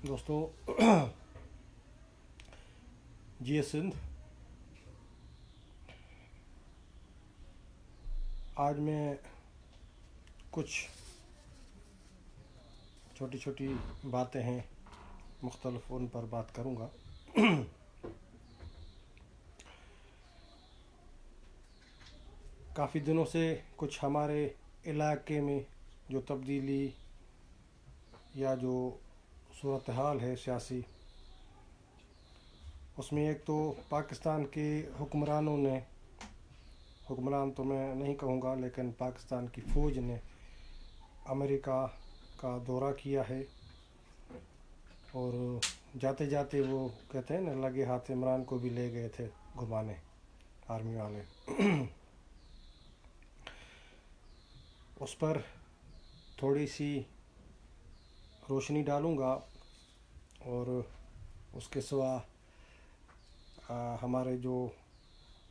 دوستو جی سندھ آج میں کچھ چھوٹی چھوٹی باتیں ہیں مختلف ان پر بات کروں گا. کافی دنوں سے کچھ ہمارے علاقے میں جو تبدیلی یا جو صورتحال ہے سیاسی، اس میں ایک تو پاکستان کے حکمران تو میں نہیں کہوں گا، لیکن پاکستان کی فوج نے امریکہ کا دورہ کیا ہے، اور جاتے جاتے وہ کہتے ہیں نا لگے ہاتھ عمران کو بھی لے گئے تھے گھمانے آرمی والے. اس پر تھوڑی سی روشنی ڈالوں گا، اور اس کے سوا ہمارے جو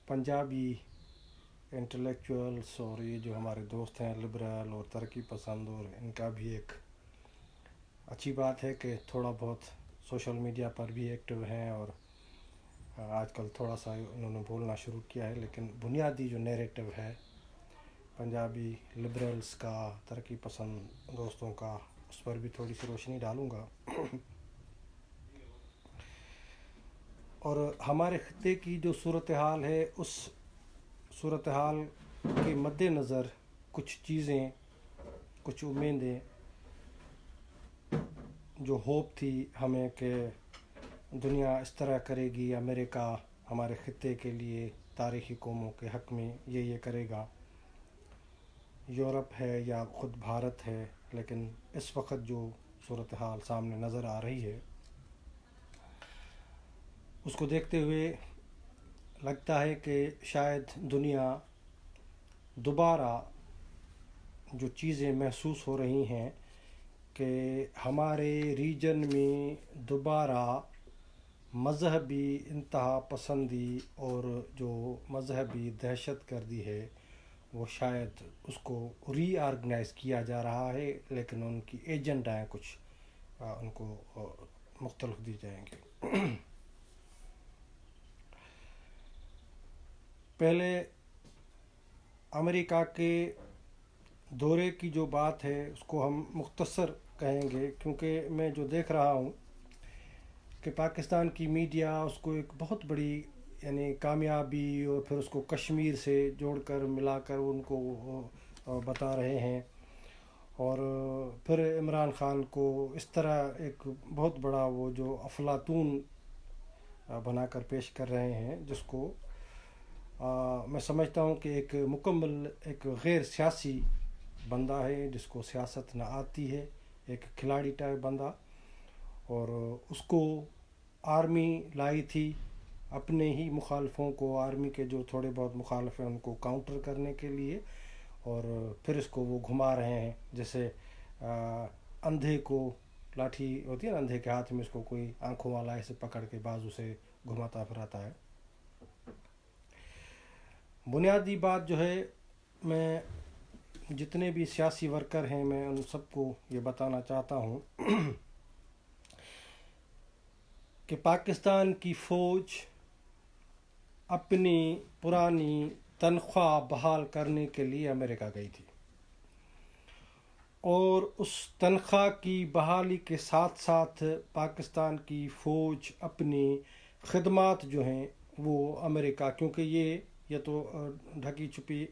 پنجابی انٹلیکچوئلس اور یہ جو ہمارے دوست ہیں لبرل اور ترقی پسند، اور ان کا بھی ایک اچھی بات ہے کہ تھوڑا بہت سوشل میڈیا پر بھی ایکٹیو ہیں، اور آج کل تھوڑا سا انہوں نے بولنا شروع کیا ہے. لیکن بنیادی جو نیریٹو ہے پنجابی لبرلز کا، ترقی پسند دوستوں کا، اس پر بھی تھوڑی سی روشنی ڈالوں گا. اور ہمارے خطے کی جو صورتحال ہے، اس صورتحال کے مد نظر کچھ چیزیں، کچھ امیدیں، جو ہوپ تھی ہمیں کہ دنیا اس طرح کرے گی، امریکہ ہمارے خطے کے لیے تاریخی قوموں کے حق میں یہ کرے گا، یورپ ہے یا خود بھارت ہے. لیکن اس وقت جو صورتحال سامنے نظر آ رہی ہے، اس کو دیکھتے ہوئے لگتا ہے کہ شاید دنیا دوبارہ جو چیزیں محسوس ہو رہی ہیں کہ ہمارے ریجن میں دوبارہ مذہبی انتہا پسندی اور جو مذہبی دہشت گردی ہے، وہ شاید اس کو ری آرگنائز کیا جا رہا ہے. لیکن ان کی ایجنڈائیں کچھ ان کو مختلف دی جائیں گے. پہلے امریکہ کے دورے کی جو بات ہے اس کو ہم مختصر کہیں گے، کیونکہ میں جو دیکھ رہا ہوں کہ پاکستان کی میڈیا اس کو ایک بہت بڑی کامیابی، اور پھر اس کو کشمیر سے جوڑ کر ملا کر ان کو بتا رہے ہیں، اور پھر عمران خان کو اس طرح ایک بہت بڑا وہ جو افلاطون بنا کر پیش کر رہے ہیں، جس کو میں سمجھتا ہوں کہ ایک مکمل ایک غیر سیاسی بندہ ہے، جس کو سیاست نہ آتی ہے، ایک کھلاڑی ٹائپ بندہ. اور اس کو آرمی لائی تھی اپنے ہی مخالفوں کو، آرمی کے جو تھوڑے بہت مخالف ہیں ان کو کاؤنٹر کرنے کے لیے، اور پھر اس کو وہ گھما رہے ہیں جیسے اندھے کو لاٹھی ہوتی ہے نا، اندھے کے ہاتھ میں اس کو کوئی آنکھوں والا ایسے پکڑ کے بازو سے گھماتا پھراتا ہے. بنیادی بات جو ہے، میں جتنے بھی سیاسی ورکر ہیں میں ان سب کو یہ بتانا چاہتا ہوں کہ پاکستان کی فوج اپنی پرانی تنخواہ بحال کرنے کے لیے امریکہ گئی تھی، اور اس تنخواہ کی بحالی کے ساتھ ساتھ پاکستان کی فوج اپنی خدمات جو ہیں وہ امریکہ، کیونکہ یہ تو ڈھکی چھپی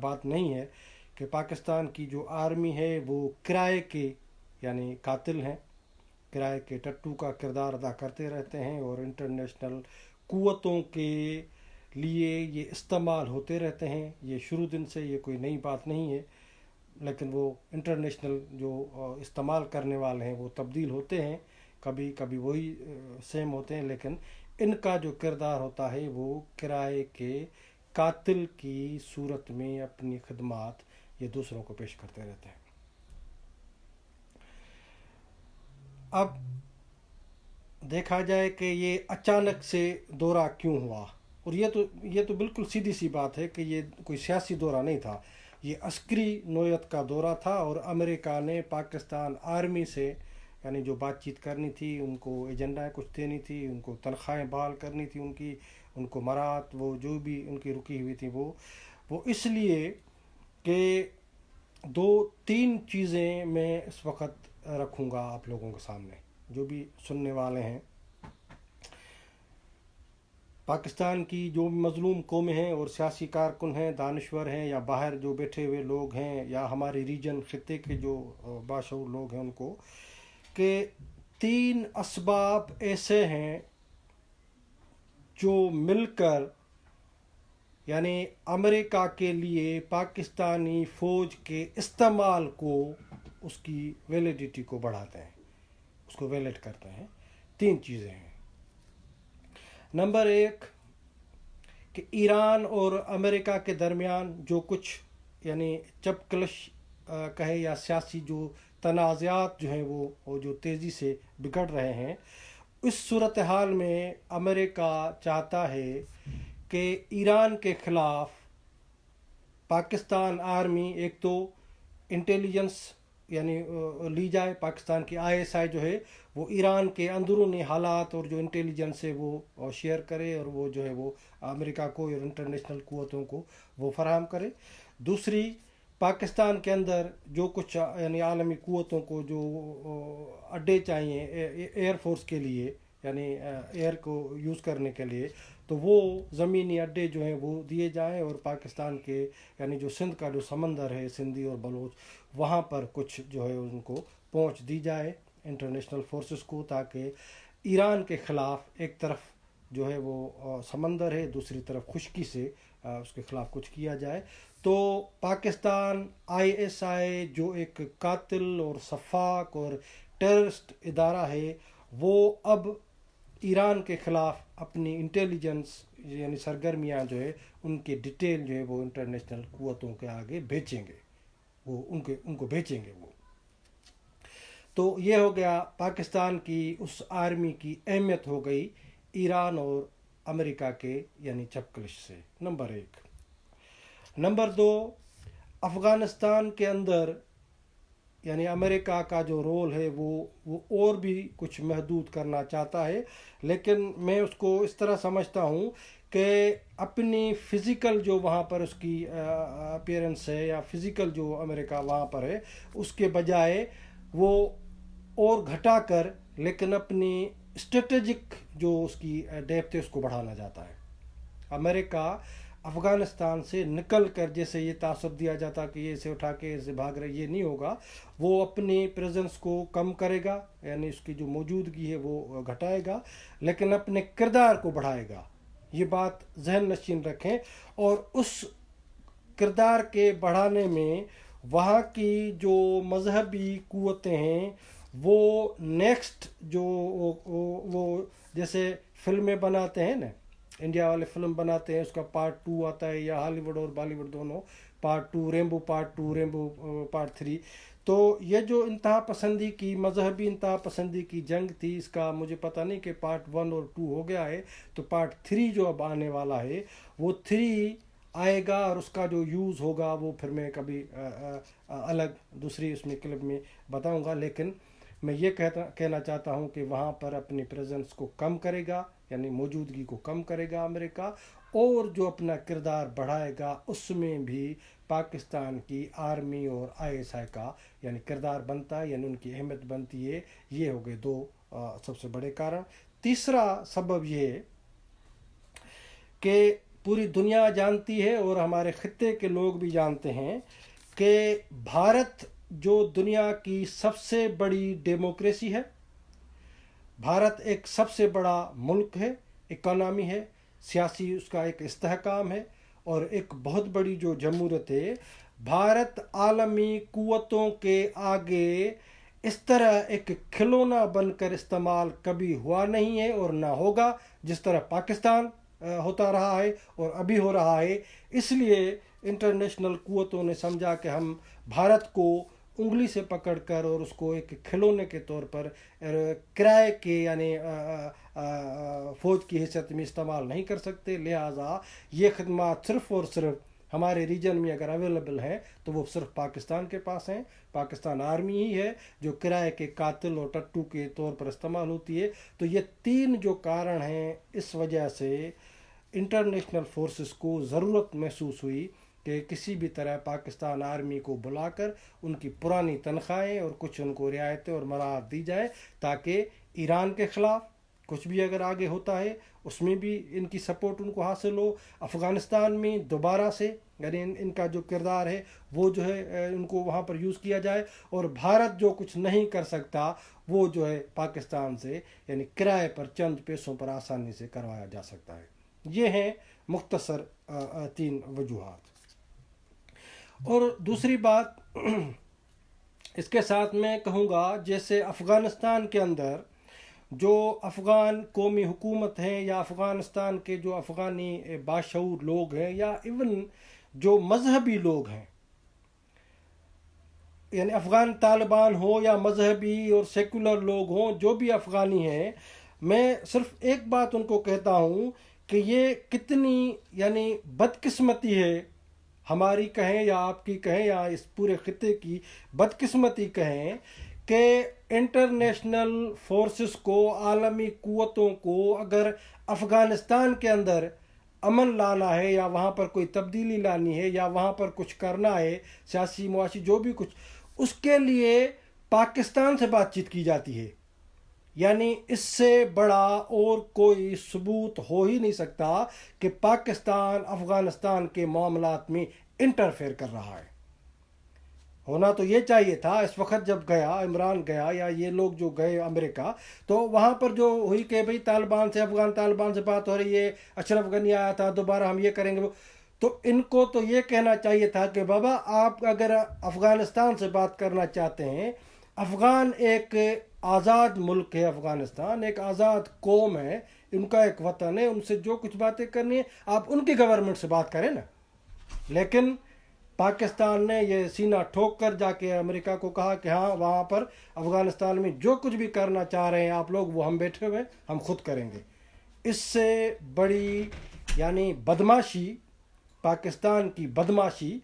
بات نہیں ہے کہ پاکستان کی جو آرمی ہے وہ کرائے کے قاتل ہیں، کرائے کے ٹٹو کا کردار ادا کرتے رہتے ہیں، اور انٹرنیشنل قوتوں کے لیے یہ استعمال ہوتے رہتے ہیں. یہ شروع دن سے یہ کوئی نئی بات نہیں ہے، لیکن وہ انٹرنیشنل جو استعمال کرنے والے ہیں وہ تبدیل ہوتے ہیں، کبھی کبھی وہی سیم ہوتے ہیں، لیکن ان کا جو کردار ہوتا ہے وہ کرائے کے قاتل کی صورت میں اپنی خدمات یہ دوسروں کو پیش کرتے رہتے ہیں. اب دیکھا جائے کہ یہ اچانک سے دورہ کیوں ہوا، اور یہ تو بالکل سیدھی سی بات ہے کہ یہ کوئی سیاسی دورہ نہیں تھا، یہ عسکری نوعیت کا دورہ تھا. اور امریکہ نے پاکستان آرمی سے یعنی جو بات چیت کرنی تھی، ان کو ایجنڈا کچھ دینی تھی، ان کو تنخواہیں بحال کرنی تھی، ان کو مراعات وہ جو بھی ان کی رکی ہوئی تھی وہ اس لیے کہ 2-3 چیزیں میں اس وقت رکھوں گا آپ لوگوں کے سامنے، جو بھی سننے والے ہیں۔ پاکستان کی جو مظلوم قومیں ہیں اور سیاسی کارکن ہیں، دانشور ہیں، یا باہر جو بیٹھے ہوئے لوگ ہیں، یا ہمارے ریجن خطے کے جو باشعور لوگ ہیں، ان کو کہ 3 اسباب ایسے ہیں جو مل کر یعنی امریکہ کے لیے پاکستانی فوج کے استعمال کو، اس کی ویلیڈیٹی کو بڑھاتے ہیں، اس کو ویلڈ کرتے ہیں۔ 3 چیزیں ہیں۔ نمبر 1 کہ ایران اور امریکہ کے درمیان جو کچھ یعنی چپ کلش کہے یا سیاسی جو تنازعات جو ہیں وہ جو تیزی سے بگڑ رہے ہیں، اس صورتحال میں امریکہ چاہتا ہے کہ ایران کے خلاف پاکستان آرمی ایک تو انٹیلیجنس یعنی لی جائے، پاکستان کی ISI جو ہے وہ ایران کے اندرونی حالات اور جو انٹیلیجنس ہے وہ شیئر کرے، اور وہ جو ہے وہ امریکہ کو اور انٹرنیشنل قوتوں کو وہ فراہم کرے۔ دوسری، پاکستان کے اندر جو کچھ یعنی عالمی قوتوں کو جو اڈے چاہیے ایئر فورس کے لیے، یعنی ایئر کو یوز کرنے کے لیے، تو وہ زمینی اڈے جو ہیں وہ دیے جائیں، اور پاکستان کے یعنی جو سندھ کا جو سمندر ہے، سندھی اور بلوچ، وہاں پر کچھ جو ہے ان کو پہنچ دی جائے انٹرنیشنل فورسز کو، تاکہ ایران کے خلاف ایک طرف جو ہے وہ سمندر ہے، دوسری طرف خشکی سے اس کے خلاف کچھ کیا جائے۔ تو پاکستان ISI جو ایک قاتل اور سفاک اور ٹیررسٹ ادارہ ہے، وہ اب ایران کے خلاف اپنی انٹیلیجنس یعنی سرگرمیاں جو ہے ان کے ڈیٹیل جو ہے وہ انٹرنیشنل قوتوں کے آگے بیچیں گے، وہ ان کو بیچیں گے وہ۔ تو یہ ہو گیا پاکستان کی اس آرمی کی اہمیت ہو گئی ایران اور امریکہ کے یعنی چپکلش سے، نمبر 1۔ نمبر 2، افغانستان کے اندر یعنی امریکہ کا جو رول ہے وہ اور بھی کچھ محدود کرنا چاہتا ہے، لیکن میں اس کو اس طرح سمجھتا ہوں کہ اپنی فزیکل جو وہاں پر اس کی اپیرنس ہے، یا فزیکل جو امریکہ وہاں پر ہے، اس کے بجائے وہ اور گھٹا کر لیکن اپنی اسٹریٹجک جو اس کی ڈیپتھ ہے اس کو بڑھانا چاہتا ہے۔ امریکہ افغانستان سے نکل کر جیسے یہ تاثر دیا جاتا کہ یہ اسے اٹھا کے اسے بھاگ رہے، یہ نہیں ہوگا۔ وہ اپنی پریزنس کو کم کرے گا، یعنی اس کی جو موجودگی ہے وہ گھٹائے گا، لیکن اپنے کردار کو بڑھائے گا۔ یہ بات ذہن نشین رکھیں، اور اس کردار کے بڑھانے میں وہاں کی جو مذہبی قوتیں ہیں وہ نیکسٹ جو وہ جیسے فلمیں بناتے ہیں نا، انڈیا والے فلم بناتے ہیں، اس کا پارٹ 2 آتا ہے، یا ہالی ووڈ اور بالی ووڈ دونوں part 2، Rambo part 2، Rambo part 3۔ تو یہ جو انتہا پسندی کی مذہبی انتہا پسندی کی جنگ تھی، اس کا مجھے پتہ نہیں کہ پارٹ 1 اور 2 ہو گیا ہے، تو پارٹ 3 جو اب آنے والا ہے وہ 3 آئے گا، اور اس کا جو یوز ہوگا وہ پھر میں کبھی الگ دوسری اس میں کلپ میں بتاؤں گا۔ لیکن میں یہ کہنا چاہتا ہوں کہ وہاں پر اپنی پریزنس کو کم کرے گا، یعنی موجودگی کو کم کرے گا امریکہ، اور جو اپنا کردار بڑھائے گا اس میں بھی پاکستان کی آرمی اور ISI کا یعنی کردار بنتا ہے، یعنی ان کی اہمیت بنتی ہے۔ یہ ہو گئے 2 سب سے بڑے کارن۔ تیسرا سبب یہ ہے کہ پوری دنیا جانتی ہے اور ہمارے خطے کے لوگ بھی جانتے ہیں کہ بھارت جو دنیا کی سب سے بڑی ڈیموکریسی ہے، بھارت ایک سب سے بڑا ملک ہے، اکانومی ہے، سیاسی اس کا ایک استحکام ہے، اور ایک بہت بڑی جو جمہوریت ہے۔ بھارت عالمی قوتوں کے آگے اس طرح ایک کھلونا بن کر استعمال کبھی ہوا نہیں ہے اور نہ ہوگا، جس طرح پاکستان ہوتا رہا ہے اور ابھی ہو رہا ہے۔ اس لیے انٹرنیشنل قوتوں نے سمجھا کہ ہم بھارت کو انگلی سے پکڑ کر اور اس کو ایک کھلونے کے طور پر کرائے کے یعنی فوج کی حیثیت میں استعمال نہیں کر سکتے، لہٰذا یہ خدمات صرف اور صرف ہمارے ریجن میں اگر اویلیبل ہیں تو وہ صرف پاکستان کے پاس ہیں. پاکستان آرمی ہی ہے جو کرائے کے قاتل اور ٹٹو کے طور پر استعمال ہوتی ہے. تو یہ 3 جو کارن ہیں اس وجہ سے انٹرنیشنل فورسز کو ضرورت محسوس ہوئی کہ کسی بھی طرح پاکستان آرمی کو بلا کر ان کی پرانی تنخواہیں اور کچھ ان کو رعایتیں اور مراعات دی جائے تاکہ ایران کے خلاف کچھ بھی اگر آگے ہوتا ہے اس میں بھی ان کی سپورٹ ان کو حاصل ہو. افغانستان میں دوبارہ سے یعنی ان کا جو کردار ہے وہ جو ہے ان کو وہاں پر یوز کیا جائے. اور بھارت جو کچھ نہیں کر سکتا وہ جو ہے پاکستان سے یعنی کرائے پر چند پیسوں پر آسانی سے کروایا جا سکتا ہے. یہ ہیں مختصر 3 وجوہات. اور دوسری بات اس کے ساتھ میں کہوں گا جیسے افغانستان کے اندر جو افغان قومی حکومت ہیں یا افغانستان کے جو افغانی باشعور لوگ ہیں یا ایون جو مذہبی لوگ ہیں یعنی افغان طالبان ہو یا مذہبی اور سیکولر لوگ ہوں جو بھی افغانی ہیں میں صرف ایک بات ان کو کہتا ہوں کہ یہ کتنی یعنی بدقسمتی ہے ہماری کہیں یا آپ کی کہیں یا اس پورے خطے کی بدقسمتی کہیں کہ انٹرنیشنل فورسز کو عالمی قوتوں کو اگر افغانستان کے اندر امن لانا ہے یا وہاں پر کوئی تبدیلی لانی ہے یا وہاں پر کچھ کرنا ہے سیاسی معاشی جو بھی کچھ اس کے لیے پاکستان سے بات چیت کی جاتی ہے. یعنی اس سے بڑا اور کوئی ثبوت ہو ہی نہیں سکتا کہ پاکستان افغانستان کے معاملات میں انٹرفیئر کر رہا ہے. ہونا تو یہ چاہیے تھا اس وقت جب گیا عمران گیا یا یہ لوگ جو گئے امریکہ تو وہاں پر جو ہوئی کہ بھئی طالبان سے افغان طالبان سے بات ہو رہی ہے اشرف غنی آیا تھا دوبارہ ہم یہ کریں گے تو ان کو تو یہ کہنا چاہیے تھا کہ بابا آپ اگر افغانستان سے بات کرنا چاہتے ہیں افغان ایک آزاد ملک ہے افغانستان ایک آزاد قوم ہے ان کا ایک وطن ہے ان سے جو کچھ باتیں کرنی ہے آپ ان کی گورنمنٹ سے بات کریں نا. لیکن پاکستان نے یہ سینہ ٹھوک کر جا کے امریکہ کو کہا کہ ہاں وہاں پر افغانستان میں جو کچھ بھی کرنا چاہ رہے ہیں آپ لوگ وہ ہم بیٹھے ہوئے ہم خود کریں گے. اس سے بڑی یعنی بدماشی پاکستان کی بدماشی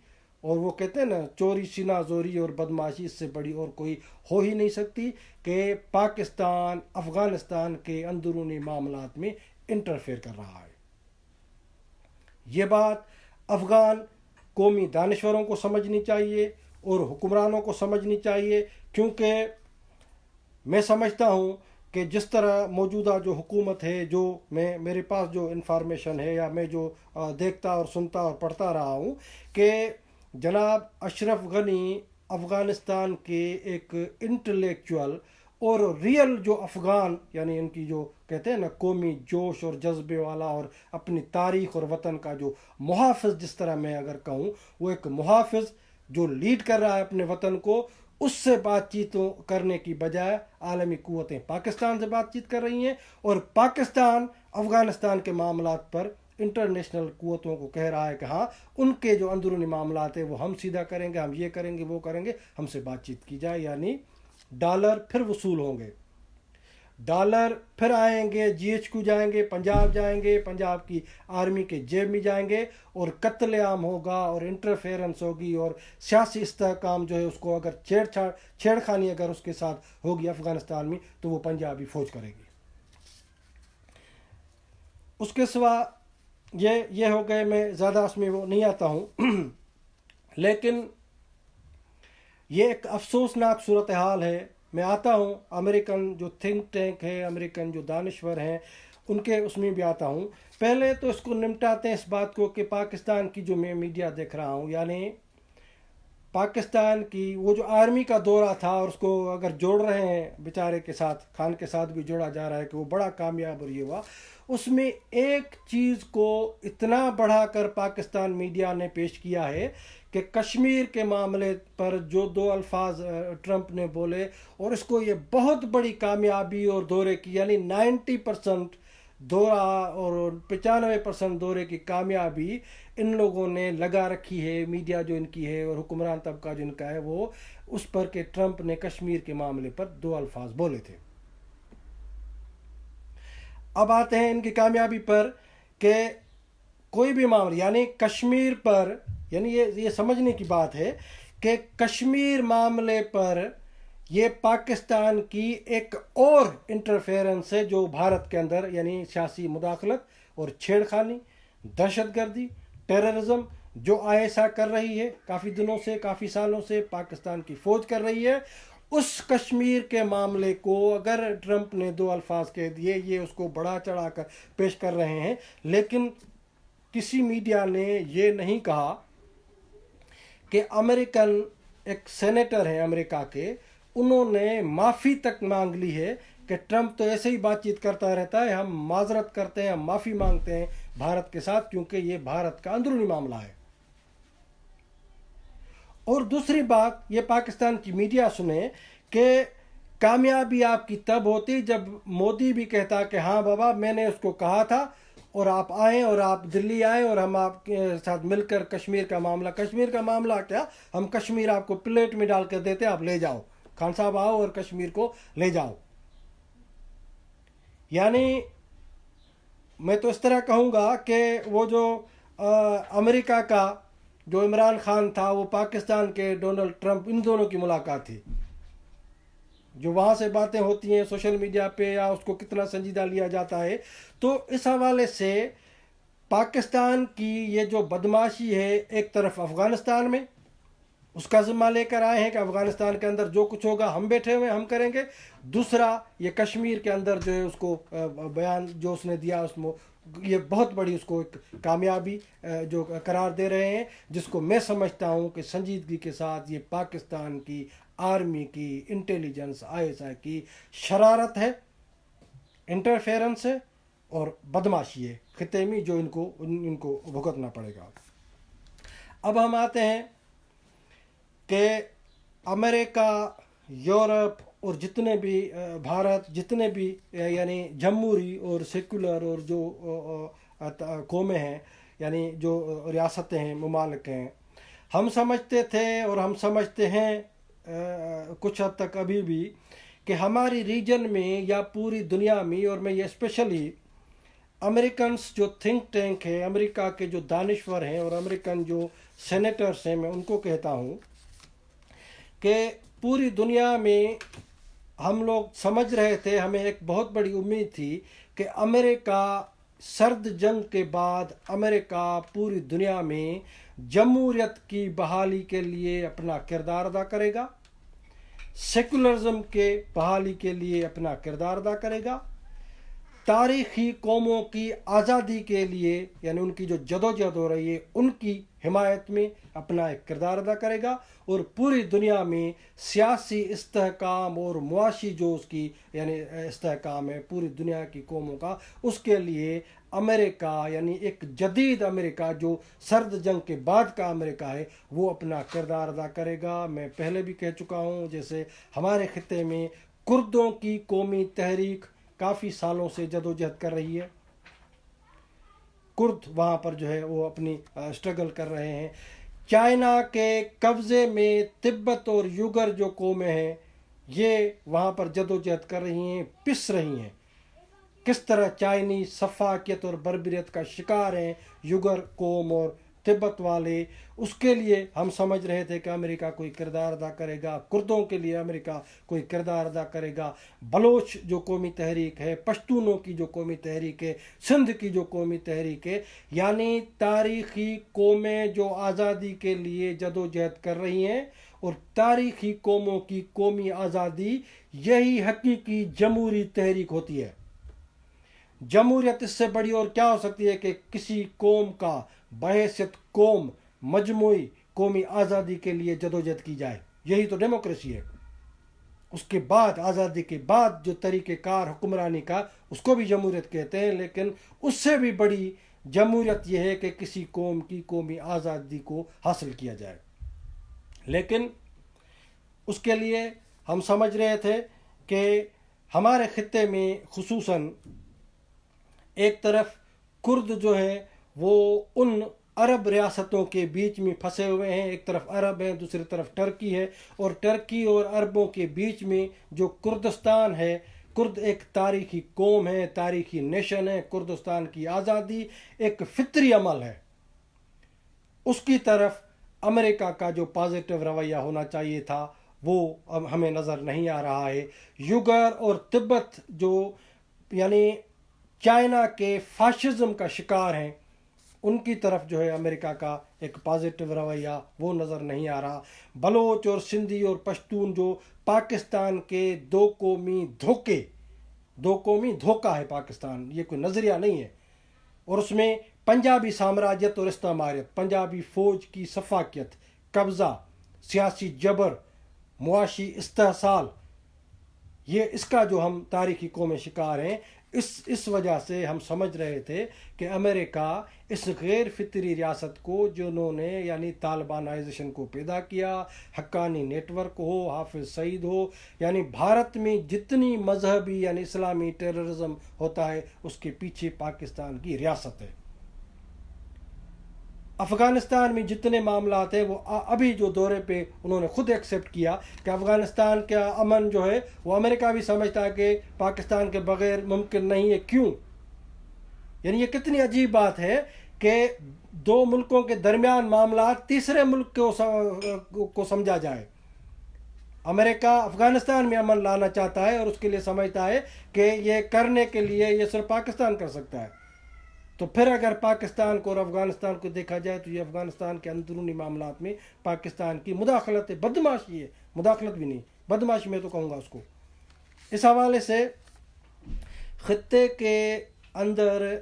اور وہ کہتے ہیں نا چوری سینہ زوری اور بدماشی اس سے بڑی اور کوئی ہو ہی نہیں سکتی کہ پاکستان افغانستان کے اندرونی معاملات میں انٹرفیئر کر رہا ہے. یہ بات افغان قومی دانشوروں کو سمجھنی چاہیے اور حکمرانوں کو سمجھنی چاہیے کیونکہ میں سمجھتا ہوں کہ جس طرح موجودہ جو حکومت ہے جو میرے پاس جو انفارمیشن ہے یا میں جو دیکھتا اور سنتا اور پڑھتا رہا ہوں کہ جناب اشرف غنی افغانستان کے ایک انٹلیکچوئل اور ریئل جو افغان یعنی ان کی جو کہتے ہیں نا قومی جوش اور جذبے والا اور اپنی تاریخ اور وطن کا جو محافظ جس طرح میں اگر کہوں وہ ایک محافظ جو لیڈ کر رہا ہے اپنے وطن کو اس سے بات چیت کرنے کی بجائے عالمی قوتیں پاکستان سے بات چیت کر رہی ہیں اور پاکستان افغانستان کے معاملات پر انٹرنیشنل قوتوں کو کہہ رہا ہے کہ ہاں ان کے جو اندرونی معاملات ہیں وہ ہم سیدھا کریں گے ہم یہ کریں گے وہ کریں گے ہم سے بات چیت کی جائے. یعنی ڈالر پھر وصول ہوں گے ڈالر پھر آئیں گے جی ایچ کیو جائیں گے پنجاب جائیں گے پنجاب کی آرمی کے جیب میں جائیں گے اور قتل عام ہوگا اور انٹرفیئرنس ہوگی اور سیاسی استحکام جو ہے اس کو اگر چھیڑ خانی اگر اس کے ساتھ ہوگی افغانستان میں تو وہ پنجابی فوج کرے گی. اس کے سوا یہ ہو گئے میں زیادہ اس میں وہ نہیں آتا ہوں لیکن یہ ایک افسوسناک صورتحال ہے. میں آتا ہوں امریکن جو تھنک ٹینک ہے امریکن جو دانشور ہیں ان کے اس میں بھی آتا ہوں. پہلے تو اس کو نمٹاتے ہیں اس بات کو کہ پاکستان کی جو میں میڈیا دیکھ رہا ہوں یعنی پاکستان کی وہ جو آرمی کا دورہ تھا اور اس کو اگر جوڑ رہے ہیں بیچارے کے ساتھ خان کے ساتھ بھی جوڑا جا رہا ہے کہ وہ بڑا کامیاب اور یہ ہوا اس میں ایک چیز کو اتنا بڑھا کر پاکستان میڈیا نے پیش کیا ہے کہ کشمیر کے معاملے پر جو 2 الفاظ ٹرمپ نے بولے اور اس کو یہ بہت بڑی کامیابی اور دورے کی یعنی 90% دورہ اور 95% دورے کی کامیابی ان لوگوں نے لگا رکھی ہے میڈیا جو ان کی ہے اور حکمران طبقہ جو ان کا ہے وہ اس پر کہ ٹرمپ نے کشمیر کے معاملے پر 2 الفاظ بولے تھے. اب آتے ہیں ان کی کامیابی پر کہ کوئی بھی معاملہ یعنی کشمیر پر یعنی یہ سمجھنے کی بات ہے کہ کشمیر معاملے پر یہ پاکستان کی ایک اور انٹرفیئرنس ہے جو بھارت کے اندر یعنی سیاسی مداخلت اور چھیڑ خانی، دہشت گردی، ٹیررزم جو ISI کر رہی ہے کافی دنوں سے، کافی سالوں سے پاکستان کی فوج کر رہی ہے، اس کشمیر کے معاملے کو اگر ٹرمپ نے 2 الفاظ کہہ دیے، یہ اس کو بڑا چڑھا کر پیش کر رہے ہیں، لیکن کسی میڈیا نے یہ نہیں کہا کہ امریکن ایک سینیٹر ہیں امریکہ کے، انہوں نے معافی تک مانگ لی ہے کہ ٹرمپ تو ایسے ہی بات چیت کرتا رہتا ہے، ہم معذرت کرتے ہیں، ہم معافی مانگتے ہیں بھارت کے ساتھ کیونکہ یہ بھارت کا اندرونی معاملہ ہے۔ اور دوسری بات یہ پاکستان کی میڈیا سنے کہ کامیابی آپ کی تب ہوتی جب مودی بھی کہتا کہ ہاں بابا میں نے اس کو کہا تھا اور آپ آئیں اور آپ دلی آئیں اور ہم آپ کے ساتھ مل کر کشمیر کا معاملہ کیا، ہم کشمیر آپ کو پلیٹ میں ڈال کر دیتے، آپ لے جاؤ، خان صاحب آؤ اور کشمیر کو لے جاؤ۔ یعنی میں تو اس طرح کہوں گا کہ وہ جو امریکہ کا جو عمران خان تھا، وہ پاکستان کے ڈونلڈ ٹرمپ، ان دونوں کی ملاقات تھی، جو وہاں سے باتیں ہوتی ہیں سوشل میڈیا پہ یا اس کو کتنا سنجیدہ لیا جاتا ہے۔ تو اس حوالے سے پاکستان کی یہ جو بدماشی ہے، ایک طرف افغانستان میں اس کا ذمہ لے کر آئے ہیں کہ افغانستان کے اندر جو کچھ ہوگا ہم بیٹھے ہوئے ہم کریں گے، دوسرا یہ کشمیر کے اندر جو ہے اس کو بیان جو اس نے دیا اس میں یہ بہت بڑی اس کو ایک کامیابی جو قرار دے رہے ہیں، جس کو میں سمجھتا ہوں کہ سنجیدگی کے ساتھ یہ پاکستان کی آرمی کی انٹیلیجنس ISI کی شرارت ہے، انٹرفیئرنس ہے اور بدماشی ہے خطے میں، جو ان کو بھگتنا پڑے گا۔ اب ہم آتے ہیں کہ امریکا، یورپ اور جتنے بھی بھارت، جتنے بھی یعنی جمہوری اور سیکولر اور جو قومیں ہیں یعنی جو ریاستیں ہیں، ممالک ہیں، ہم سمجھتے تھے اور ہم سمجھتے ہیں کچھ حد تک ابھی بھی کہ ہماری ریجن میں یا پوری دنیا میں، اور میں یہ اسپیشلی امریکنس جو تھنک ٹینک ہے، امریکہ کے جو دانشور ہیں اور امریکن جو سینیٹرز ہیں، میں ان کو کہتا ہوں کہ پوری دنیا میں ہم لوگ سمجھ رہے تھے، ہمیں ایک بہت بڑی امید تھی کہ امریکہ سرد جنگ کے بعد امریکہ پوری دنیا میں جمہوریت کی بحالی کے لیے اپنا کردار ادا کرے گا، سیکولرزم کے بحالی کے لیے اپنا کردار ادا کرے گا، تاریخی قوموں کی آزادی کے لیے یعنی ان کی جو جدوجہد ہو رہی ہے ان کی حمایت میں اپنا ایک کردار ادا کرے گا، اور پوری دنیا میں سیاسی استحکام اور معاشی جو اس کی یعنی استحکام ہے پوری دنیا کی قوموں کا، اس کے لیے امریکہ یعنی ایک جدید امریکہ جو سرد جنگ کے بعد کا امریکہ ہے وہ اپنا کردار ادا کرے گا۔ میں پہلے بھی کہہ چکا ہوں، جیسے ہمارے خطے میں کردوں کی قومی تحریک کافی سالوں سے جدوجہد کر رہی ہے، کرد وہاں پر جو ہے وہ اپنی اسٹرگل کر رہے ہیں، چائنا کے قبضے میں تبت اور یوگر جو قومیں ہیں یہ وہاں پر جدوجہد کر رہی ہیں، پس رہی ہیں، کس طرح چائنی سفاکیت اور بربریت کا شکار ہیں یوگر قوم اور تبت والے، اس کے لیے ہم سمجھ رہے تھے کہ امریکہ کوئی کردار ادا کرے گا، کردوں کے لیے امریکہ کوئی کردار ادا کرے گا، بلوچ جو قومی تحریک ہے، پشتونوں کی جو قومی تحریک ہے، سندھ کی جو قومی تحریک ہے، یعنی تاریخی قومیں جو آزادی کے لیے جدوجہد کر رہی ہیں، اور تاریخی قوموں کی قومی آزادی یہی حقیقی جمہوری تحریک ہوتی ہے۔ جمہوریت اس سے بڑی اور کیا ہو سکتی ہے کہ کسی قوم کا بحیثیت قوم مجموعی قومی آزادی کے لیے جدوجہد کی جائے، یہی تو ڈیموکریسی ہے۔ اس کے بعد آزادی کے بعد جو طریقہ کار حکمرانی کا اس کو بھی جمہوریت کہتے ہیں، لیکن اس سے بھی بڑی جمہوریت یہ ہے کہ کسی قوم کی قومی آزادی کو حاصل کیا جائے۔ لیکن اس کے لیے ہم سمجھ رہے تھے کہ ہمارے خطے میں خصوصاً ایک طرف کرد جو ہیں وہ ان عرب ریاستوں کے بیچ میں پھنسے ہوئے ہیں، ایک طرف عرب ہیں دوسری طرف ٹرکی ہے، اور ٹرکی اور عربوں کے بیچ میں جو کردستان ہے، کرد ایک تاریخی قوم ہے، تاریخی نیشن ہے، کردستان کی آزادی ایک فطری عمل ہے، اس کی طرف امریکہ کا جو پازیٹیو رویہ ہونا چاہیے تھا وہ اب ہمیں نظر نہیں آ رہا ہے. یوگر اور تبت جو یعنی چائنا کے فاشزم کا شکار ہیں ان کی طرف جو ہے امریکہ کا ایک پازیٹیو رویہ وہ نظر نہیں آ رہا. بلوچ اور سندھی اور پشتون جو پاکستان کے دو قومی دھوکہ ہے پاکستان، یہ کوئی نظریہ نہیں ہے. اور اس میں پنجابی سامراجیت اور استعماریت، پنجابی فوج کی سفاکیت، قبضہ، سیاسی جبر، معاشی استحصال، یہ اس کا جو ہم تاریخی قوم شکار ہیں. اس وجہ سے ہم سمجھ رہے تھے کہ امریکہ اس غیر فطری ریاست کو جنہوں نے یعنی طالبانائزیشن کو پیدا کیا، حقانی نیٹ ورک ہو، حافظ سعید ہو، یعنی بھارت میں جتنی مذہبی یعنی اسلامی ٹیررزم ہوتا ہے اس کے پیچھے پاکستان کی ریاست ہے. افغانستان میں جتنے معاملات ہیں وہ ابھی جو دورے پہ انہوں نے خود ایکسیپٹ کیا کہ افغانستان کا امن جو ہے وہ امریکہ بھی سمجھتا ہے کہ پاکستان کے بغیر ممکن نہیں ہے. کیوں؟ یعنی یہ کتنی عجیب بات ہے کہ دو ملکوں کے درمیان معاملات تیسرے ملک کو سمجھا جائے. امریکہ افغانستان میں امن لانا چاہتا ہے اور اس کے لیے سمجھتا ہے کہ یہ کرنے کے لیے یہ صرف پاکستان کر سکتا ہے. تو پھر اگر پاکستان کو اور افغانستان کو دیکھا جائے تو یہ افغانستان کے اندرونی معاملات میں پاکستان کی مداخلت ہے، بدماشی ہے، مداخلت بھی نہیں، بدماشی میں تو کہوں گا اس کو. اس حوالے سے خطے کے اندر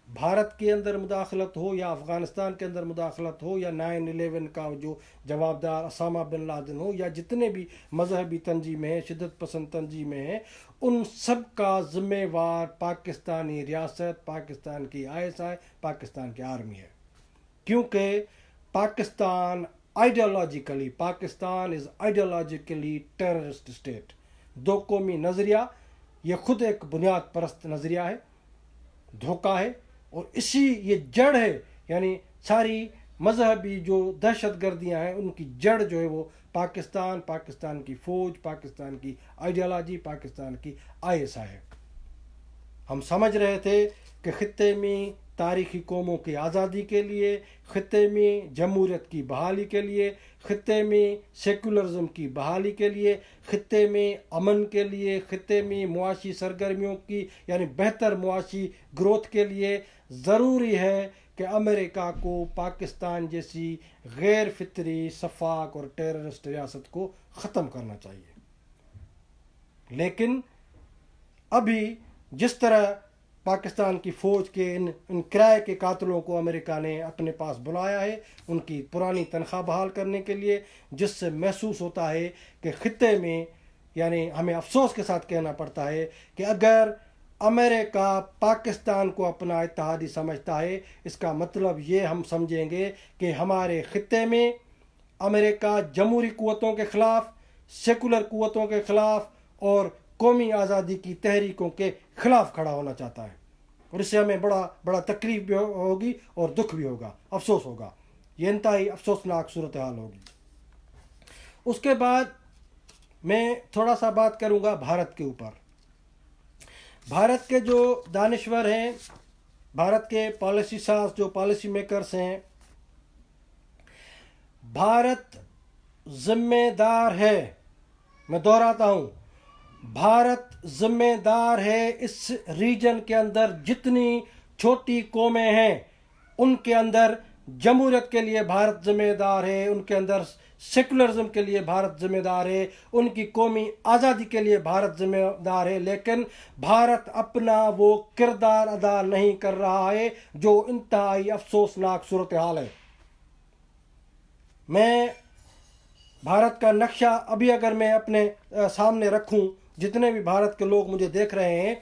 بھارت کے اندر مداخلت ہو یا افغانستان کے اندر مداخلت ہو یا 9/11 کا جو جوابدار اسامہ بن لادن ہو یا جتنے بھی مذہبی تنظیمیں ہیں، شدت پسند تنظیمیں ہیں، ان سب کا ذمہ وار پاکستانی ریاست، پاکستان کی ISI، پاکستان کی آرمی ہے. کیونکہ پاکستان از آئیڈیالوجیکلی ٹیررسٹ اسٹیٹ. دو قومی نظریہ یہ خود ایک بنیاد پرست نظریہ ہے، دھوکہ ہے، اور اسی یہ جڑ ہے. یعنی ساری مذہبی جو دہشت گردیاں ہیں ان کی جڑ جو ہے وہ پاکستان کی فوج، پاکستان کی آئیڈیالوجی، پاکستان کی ISI ہے. ہم سمجھ رہے تھے کہ خطے میں تاریخی قوموں کی آزادی کے لیے، خطے میں جمہوریت کی بحالی کے لیے، خطے میں سیکولرزم کی بحالی کے لیے، خطے میں امن کے لیے، خطے میں معاشی سرگرمیوں کی یعنی بہتر معاشی گروتھ کے لیے ضروری ہے کہ امریکہ کو پاکستان جیسی غیر فطری سفاک اور ٹیررسٹ ریاست کو ختم کرنا چاہیے. لیکن ابھی جس طرح پاکستان کی فوج کے ان کرائے کے قاتلوں کو امریکہ نے اپنے پاس بلایا ہے ان کی پرانی تنخواہ بحال کرنے کے لیے، جس سے محسوس ہوتا ہے کہ خطے میں یعنی ہمیں افسوس کے ساتھ کہنا پڑتا ہے کہ اگر امریکہ پاکستان کو اپنا اتحادی سمجھتا ہے، اس کا مطلب یہ ہم سمجھیں گے کہ ہمارے خطے میں امریکہ جمہوری قوتوں کے خلاف، سیکولر قوتوں کے خلاف اور قومی آزادی کی تحریکوں کے خلاف کھڑا ہونا چاہتا ہے. اور اس سے ہمیں بڑا تکلیف بھی ہوگی اور دکھ بھی ہوگا، افسوس ہوگا. یہ انتہائی افسوسناک صورتحال ہوگی. اس کے بعد میں تھوڑا سا بات کروں گا بھارت کے اوپر. بھارت کے جو دانشور ہیں، بھارت کے پالیسی ساز جو پالیسی میکرز ہیں، بھارت ذمہ دار ہے، میں دہراتا ہوں، بھارت ذمہ دار ہے اس ریجن کے اندر جتنی چھوٹی قومیں ہیں ان کے اندر جمہوریت کے لیے بھارت ذمہ دار ہے، ان کے اندر سیکولرزم کے لیے بھارت ذمہ دار ہے، ان کی قومی آزادی کے لیے بھارت ذمہ دار ہے. لیکن بھارت اپنا وہ کردار ادا نہیں کر رہا ہے جو انتہائی افسوسناک صورتحال ہے. میں بھارت کا نقشہ ابھی اگر میں اپنے سامنے رکھوں، جتنے بھی بھارت کے لوگ مجھے دیکھ رہے ہیں،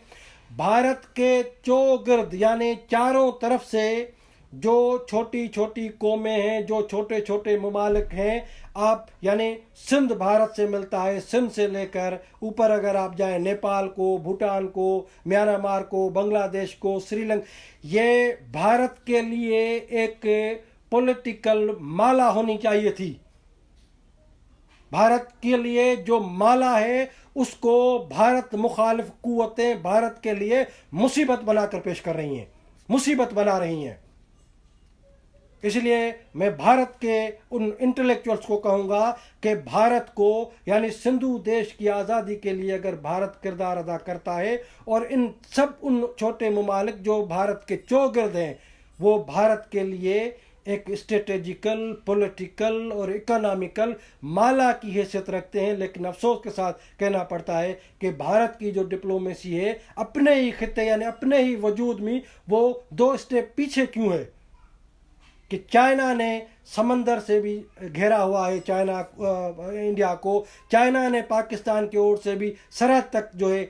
بھارت کے چوگرد یعنی چاروں طرف سے جو چھوٹی چھوٹی قومیں ہیں، جو چھوٹے چھوٹے ممالک ہیں، آپ یعنی سندھ بھارت سے ملتا ہے، سندھ سے لے کر اوپر اگر آپ جائیں نیپال کو، بھوٹان کو، میانمار کو، بنگلہ دیش کو، سری لنکا، یہ بھارت کے لیے ایک پولیٹیکل مالا ہونی چاہیے تھی. بھارت کے لیے جو مالا ہے اس کو بھارت مخالف قوتیں بھارت کے لیے مصیبت بنا کر پیش کر رہی ہیں، مصیبت بنا رہی ہیں. اس لیے میں بھارت کے ان انٹلیکچوئلس کو کہوں گا کہ بھارت کو یعنی سندھو دیش کی آزادی کے لیے اگر بھارت کردار ادا کرتا ہے اور ان چھوٹے ممالک جو بھارت کے چوگرد ہیں وہ بھارت کے لیے ایک اسٹریٹجیکل، پولیٹیکل اور اکنامیکل مالا کی حیثیت رکھتے ہیں، لیکن افسوس کے ساتھ کہنا پڑتا ہے کہ بھارت کی جو ڈپلومیسی ہے اپنے ہی خطے یعنی اپنے ہی وجود میں وہ 2 اسٹیپ پیچھے کیوں ہے کہ چائنا نے سمندر سے بھی گھیرا ہوا ہے انڈیا کو، چائنا نے پاکستان کی اور سے بھی سرحد تک جو ہے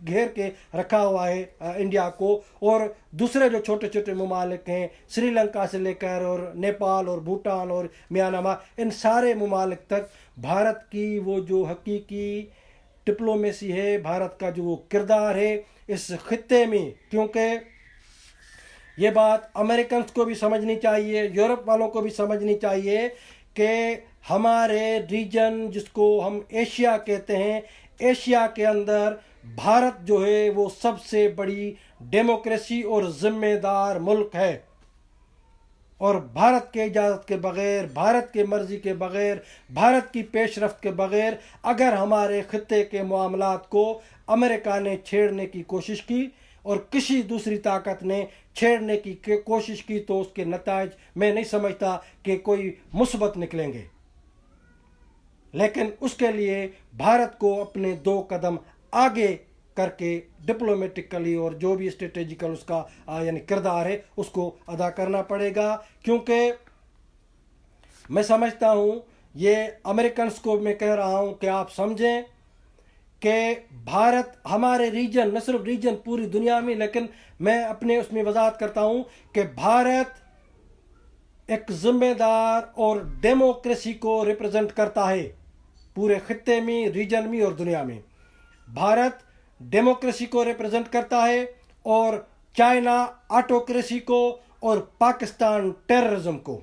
گھیر کے رکھا ہوا ہے انڈیا کو، اور دوسرے جو چھوٹے چھوٹے ممالک ہیں سری لنکا سے لے کر اور نیپال اور بھوٹان اور میانمار، ان سارے ممالک تک بھارت کی وہ جو حقیقی ڈپلومیسی ہے، بھارت کا جو وہ کردار ہے اس خطے میں، کیونکہ یہ بات امریکنز کو بھی سمجھنی چاہیے، یورپ والوں کو بھی سمجھنی چاہیے کہ ہمارے ریجن جس کو ہم ایشیا کہتے ہیں، ایشیا کے اندر بھارت جو ہے وہ سب سے بڑی ڈیموکریسی اور ذمہ دار ملک ہے، اور بھارت کے اجازت کے بغیر، بھارت کے مرضی کے بغیر، بھارت کی پیش رفت کے بغیر اگر ہمارے خطے کے معاملات کو امریکہ نے چھیڑنے کی کوشش کی اور کسی دوسری طاقت نے چھیڑنے کی کوشش کی تو اس کے نتائج میں نہیں سمجھتا کہ کوئی مثبت نکلیں گے، لیکن اس کے لیے بھارت کو اپنے 2 قدم آگے کر کے ڈپلومیٹکلی اور جو بھی اسٹریٹجیکل اس کا یعنی کردار ہے اس کو ادا کرنا پڑے گا، کیونکہ میں سمجھتا ہوں یہ امریکنز کو میں کہہ رہا ہوں کہ آپ سمجھیں کہ بھارت ہمارے ریجن، نہ صرف ریجن پوری دنیا میں، لیکن میں اپنے اس میں وضاحت کرتا ہوں کہ بھارت ایک ذمہ دار اور ڈیموکریسی کو ریپرزنٹ کرتا ہے پورے خطے میں، ریجن میں اور دنیا میں۔ بھارت ڈیموکریسی کو ریپرزنٹ کرتا ہے اور چائنا آٹوکریسی کو اور پاکستان ٹیررزم کو۔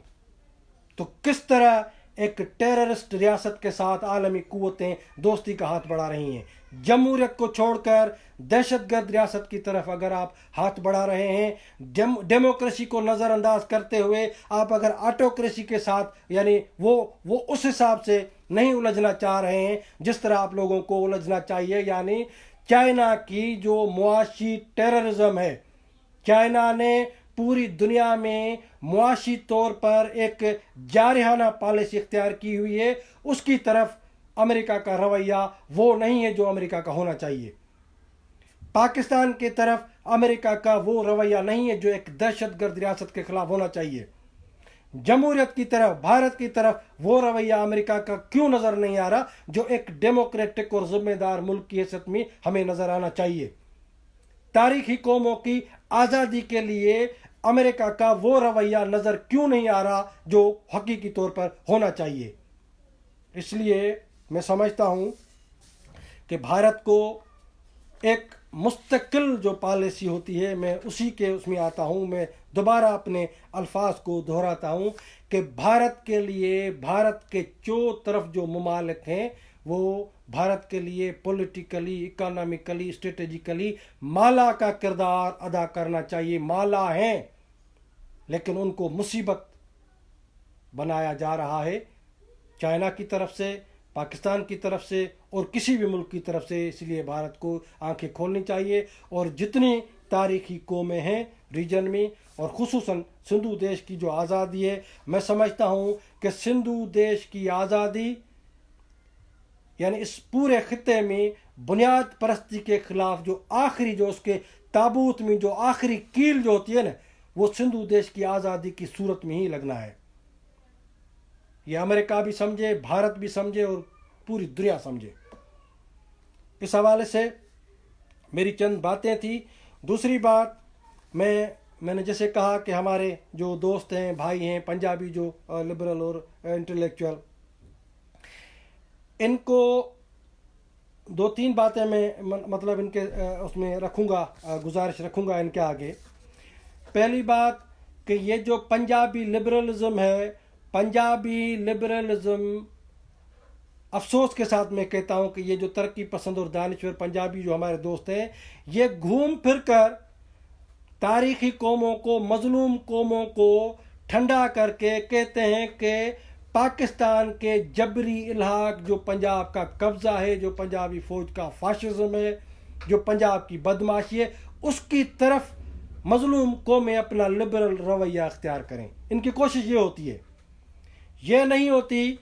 تو کس طرح ایک ٹیررسٹ ریاست کے ساتھ عالمی قوتیں دوستی کا ہاتھ بڑھا رہی ہیں؟ جمہوریت کو چھوڑ کر دہشت گرد ریاست کی طرف اگر آپ ہاتھ بڑھا رہے ہیں، ڈیموکریسی کو نظر انداز کرتے ہوئے آپ اگر آٹوکریسی کے ساتھ یعنی وہ اس حساب سے نہیں الجھنا چاہ رہے ہیں جس طرح آپ لوگوں کو الجھنا چاہیے، یعنی چائنا کی جو معاشی ٹیررزم ہے، چائنا نے پوری دنیا میں معاشی طور پر ایک جارحانہ پالیسی اختیار کی ہوئی ہے، اس کی طرف امریکہ کا رویہ وہ نہیں ہے جو امریکہ کا ہونا چاہیے۔ پاکستان کی طرف امریکہ کا وہ رویہ نہیں ہے جو ایک دہشت گرد ریاست کے خلاف ہونا چاہیے۔ جمہوریت کی طرف، بھارت کی طرف وہ رویہ امریکہ کا کیوں نظر نہیں آ رہا جو ایک ڈیموکریٹک اور ذمہ دار ملک کی حیثیت میں ہمیں نظر آنا چاہیے؟ تاریخی قوموں کی آزادی کے لیے امریکہ کا وہ رویہ نظر کیوں نہیں آ رہا جو حقیقی طور پر ہونا چاہیے؟ اس لیے میں سمجھتا ہوں کہ بھارت کو ایک مستقل جو پالیسی ہوتی ہے، میں اس میں آتا ہوں، میں دوبارہ اپنے الفاظ کو دہراتا ہوں کہ بھارت کے لیے، بھارت کے طرف جو ممالک ہیں وہ بھارت کے لیے پولیٹیکلی، اکنامیکلی، اسٹریٹجیکلی مالا کا کردار ادا کرنا چاہیے، مالا ہیں، لیکن ان کو مصیبت بنایا جا رہا ہے چائنا کی طرف سے، پاکستان کی طرف سے اور کسی بھی ملک کی طرف سے۔ اس لیے بھارت کو آنکھیں کھولنی چاہیے، اور جتنی تاریخی قومیں ہیں ریجن میں اور خصوصاً سندھو دیش کی جو آزادی ہے، میں سمجھتا ہوں کہ سندھو دیش کی آزادی یعنی اس پورے خطے میں بنیاد پرستی کے خلاف جو آخری جو اس کے تابوت میں جو آخری کیل جو ہوتی ہے نا، وہ سندھو دیش کی آزادی کی صورت میں ہی لگنا ہے۔ یہ امریکہ بھی سمجھے، بھارت بھی سمجھے اور پوری دنیا سمجھے۔ اس حوالے سے میری چند باتیں تھیں۔ دوسری بات، میں نے جیسے کہا کہ ہمارے جو دوست ہیں، بھائی ہیں پنجابی جو لبرل اور انٹلیکچوئل، ان کو 2-3 باتیں میں مطلب ان کے اس میں رکھوں گا، گزارش رکھوں گا ان کے آگے۔ پہلی بات کہ یہ جو پنجابی لبرلزم ہے، پنجابی لبرلزم، افسوس کے ساتھ میں کہتا ہوں کہ یہ جو ترقی پسند اور دانشور پنجابی جو ہمارے دوست ہیں، یہ گھوم پھر کر تاریخی قوموں کو، مظلوم قوموں کو ٹھنڈا کر کے کہتے ہیں کہ پاکستان کے جبری الحاق، جو پنجاب کا قبضہ ہے، جو پنجابی فوج کا فاشزم ہے، جو پنجاب کی بدماشی ہے، اس کی طرف مظلوم قومیں اپنا لبرل رویہ اختیار کریں. ان کی کوشش یہ ہوتی ہے، یہ نہیں ہوتی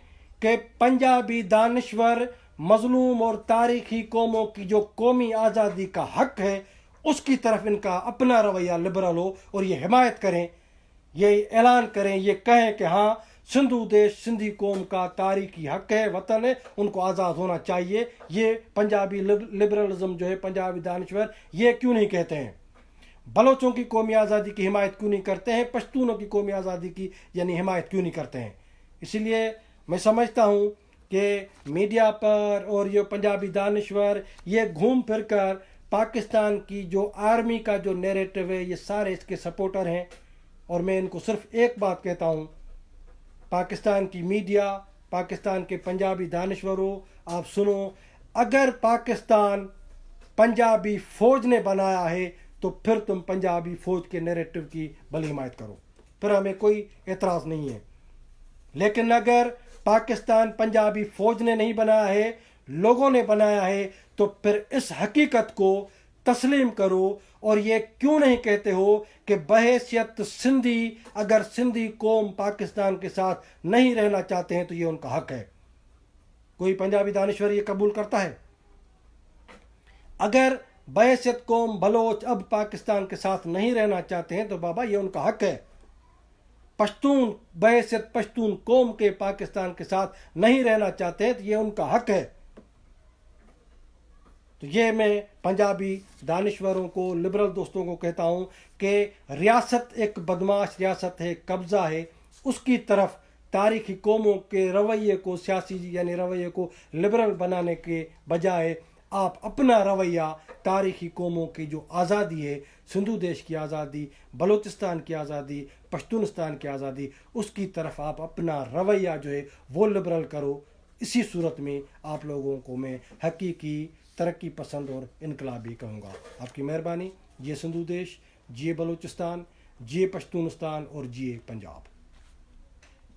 کہ پنجابی دانشور مظلوم اور تاریخی قوموں کی جو قومی آزادی کا حق ہے اس کی طرف ان کا اپنا رویہ لبرل ہو اور یہ حمایت کریں، یہ اعلان کریں، یہ کہیں کہ ہاں سندھو دیش سندھی قوم کا تاریخی حق ہے، وطن ہے، ان کو آزاد ہونا چاہیے. یہ پنجابی لبرلزم جو ہے، پنجابی دانشور یہ کیوں نہیں کہتے ہیں؟ بلوچوں کی قومی آزادی کی حمایت کیوں نہیں کرتے ہیں؟ پشتونوں کی قومی آزادی کی یعنی حمایت کیوں نہیں کرتے ہیں؟ اسی لیے میں سمجھتا ہوں کہ میڈیا پر اور یہ پنجابی دانشور یہ گھوم پھر کر پاکستان کی جو آرمی کا جو نیریٹو ہے، یہ سارے اس کے سپورٹر ہیں. اور میں ان کو صرف ایک بات کہتا ہوں، پاکستان کی میڈیا، پاکستان کے پنجابی دانشوروں، آپ سنو، اگر پاکستان پنجابی فوج نے بنایا ہے تو پھر تم پنجابی فوج کے نیریٹو کی بھلی حمایت کرو، پھر ہمیں کوئی اعتراض نہیں ہے. لیکن اگر پاکستان پنجابی فوج نے نہیں بنایا ہے، لوگوں نے بنایا ہے، تو پھر اس حقیقت کو تسلیم کرو. اور یہ کیوں نہیں کہتے ہو کہ بحیثیت سندھی، اگر سندھی قوم پاکستان کے ساتھ نہیں رہنا چاہتے ہیں تو یہ ان کا حق ہے؟ کوئی پنجابی دانشور یہ قبول کرتا ہے؟ اگر بحیثیت قوم بلوچ اب پاکستان کے ساتھ نہیں رہنا چاہتے ہیں تو بابا یہ ان کا حق ہے. پشتون بحیثیت پشتون قوم کے پاکستان کے ساتھ نہیں رہنا چاہتے ہیں تو یہ ان کا حق ہے. تو یہ میں پنجابی دانشوروں کو، لبرل دوستوں کو کہتا ہوں کہ ریاست ایک بدماش ریاست ہے، قبضہ ہے، اس کی طرف تاریخی قوموں کے رویے کو، سیاسی یعنی رویے کو لبرل بنانے کے بجائے آپ اپنا رویہ تاریخی قوموں کی جو آزادی ہے، سندھو دیش کی آزادی، بلوچستان کی آزادی، پشتونستان کی آزادی، اس کی طرف آپ اپنا رویہ جو ہے وہ لبرل کرو. اسی صورت میں آپ لوگوں کو میں حقیقی ترقی پسند اور انقلابی کہوں گا. آپ کی مہربانی. جی سندھو دیش، جی بلوچستان، جی پشتونستان اور جی پنجاب.